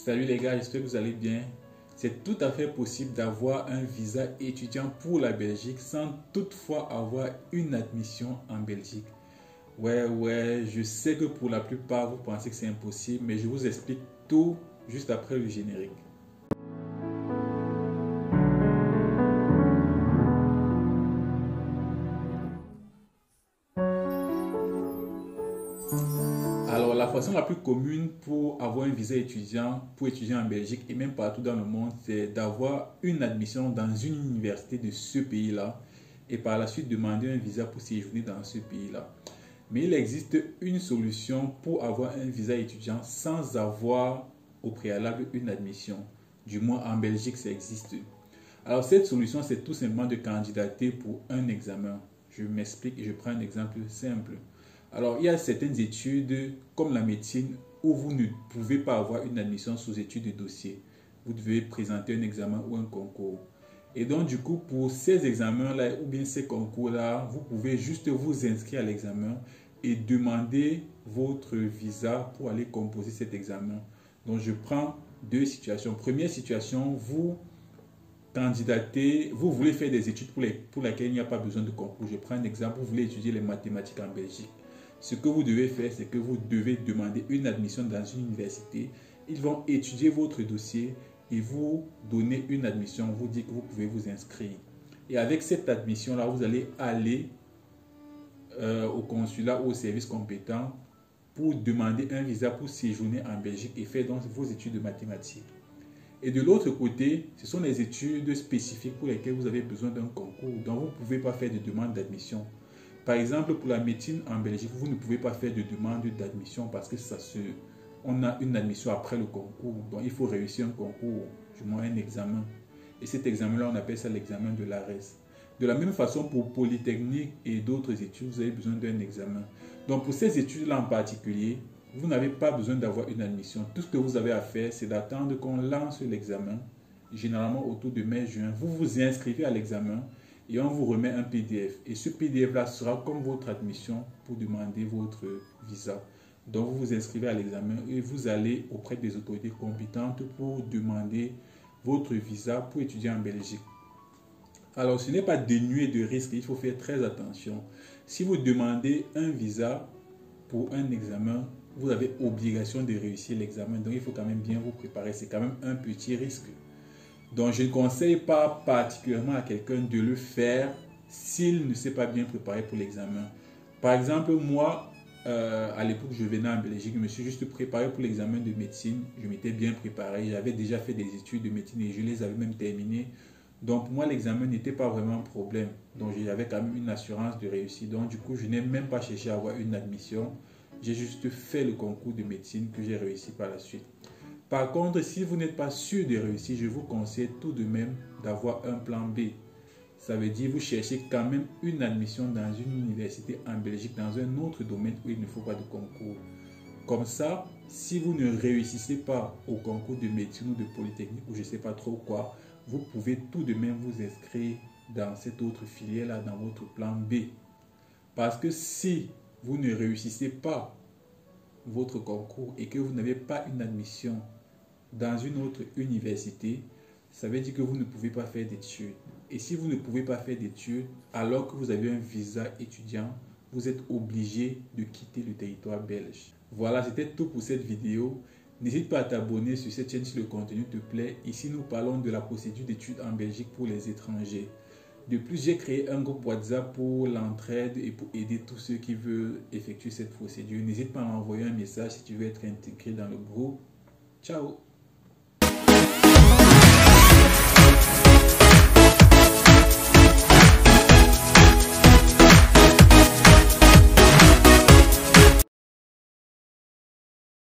Salut les gars, j'espère que vous allez bien. C'est tout à fait possible d'avoir un visa étudiant pour la Belgique sans toutefois avoir une admission en Belgique. Ouais, je sais que pour la plupart, vous pensez que c'est impossible, mais je vous explique tout juste après le générique. Alors, la façon la plus commune pour avoir un visa étudiant, pour étudier en Belgique et même partout dans le monde, c'est d'avoir une admission dans une université de ce pays-là et par la suite demander un visa pour séjourner dans ce pays-là. Mais il existe une solution pour avoir un visa étudiant sans avoir au préalable une admission. Du moins, en Belgique, ça existe. Alors, cette solution, c'est tout simplement de candidater pour un examen. Je m'explique et je prends un exemple simple. Alors, il y a certaines études, comme la médecine, où vous ne pouvez pas avoir une admission sous études de dossier. Vous devez présenter un examen ou un concours. Et donc, du coup, pour ces examens-là ou bien ces concours-là, vous pouvez juste vous inscrire à l'examen et demander votre visa pour aller composer cet examen. Donc, je prends deux situations. Première situation, vous candidatez, vous voulez faire des études pour lesquelles il n'y a pas besoin de concours. Je prends un exemple, vous voulez étudier les mathématiques en Belgique. Ce que vous devez faire, c'est que vous devez demander une admission dans une université. Ils vont étudier votre dossier et vous donner une admission, vous dit que vous pouvez vous inscrire. Et avec cette admission-là, vous allez aller au consulat ou au service compétent pour demander un visa pour séjourner en Belgique et faire donc vos études de mathématiques. Et de l'autre côté, ce sont les études spécifiques pour lesquelles vous avez besoin d'un concours, donc vous ne pouvez pas faire de demande d'admission. Par exemple, pour la médecine en Belgique, vous ne pouvez pas faire de demande d'admission parce que on a une admission après le concours. Donc, il faut réussir un concours, du moins un examen. Et cet examen-là, on appelle ça l'examen de l'ARES. De la même façon, pour Polytechnique et d'autres études, vous avez besoin d'un examen. Donc, pour ces études-là en particulier, vous n'avez pas besoin d'avoir une admission. Tout ce que vous avez à faire, c'est d'attendre qu'on lance l'examen, généralement autour de mai-juin. Vous vous inscrivez à l'examen et on vous remet un PDF. Et ce PDF-là sera comme votre admission pour demander votre visa. Donc, vous vous inscrivez à l'examen et vous allez auprès des autorités compétentes pour demander votre visa pour étudier en Belgique. Alors, ce n'est pas dénué de risques, il faut faire très attention. Si vous demandez un visa pour un examen, vous avez obligation de réussir l'examen. Donc, il faut quand même bien vous préparer. C'est quand même un petit risque. Donc, je ne conseille pas particulièrement à quelqu'un de le faire s'il ne s'est pas bien préparé pour l'examen. Par exemple, moi, à l'époque, je venais en Belgique, je me suis juste préparé pour l'examen de médecine. Je m'étais bien préparé. J'avais déjà fait des études de médecine et je les avais même terminées. Donc, pour moi, l'examen n'était pas vraiment un problème. Donc, j'avais quand même une assurance de réussite. Donc, du coup, je n'ai même pas cherché à avoir une admission. J'ai juste fait le concours de médecine que j'ai réussi par la suite. Par contre, si vous n'êtes pas sûr de réussir, je vous conseille tout de même d'avoir un plan B. Ça veut dire vous cherchez quand même une admission dans une université en Belgique, dans un autre domaine où il ne faut pas de concours. Comme ça, si vous ne réussissez pas au concours de médecine ou de polytechnique ou je ne sais pas trop quoi, vous pouvez tout de même vous inscrire dans cette autre filière-là, dans votre plan B. Parce que si vous ne réussissez pas votre concours et que vous n'avez pas une admission dans une autre université, ça veut dire que vous ne pouvez pas faire d'études. Et si vous ne pouvez pas faire d'études, alors que vous avez un visa étudiant, vous êtes obligé de quitter le territoire belge. Voilà, c'était tout pour cette vidéo. N'hésite pas à t'abonner sur cette chaîne si le contenu te plaît. Ici, nous parlons de la procédure d'études en Belgique pour les étrangers. De plus, j'ai créé un groupe WhatsApp pour l'entraide et pour aider tous ceux qui veulent effectuer cette procédure. N'hésite pas à m'envoyer un message si tu veux être intégré dans le groupe. Ciao!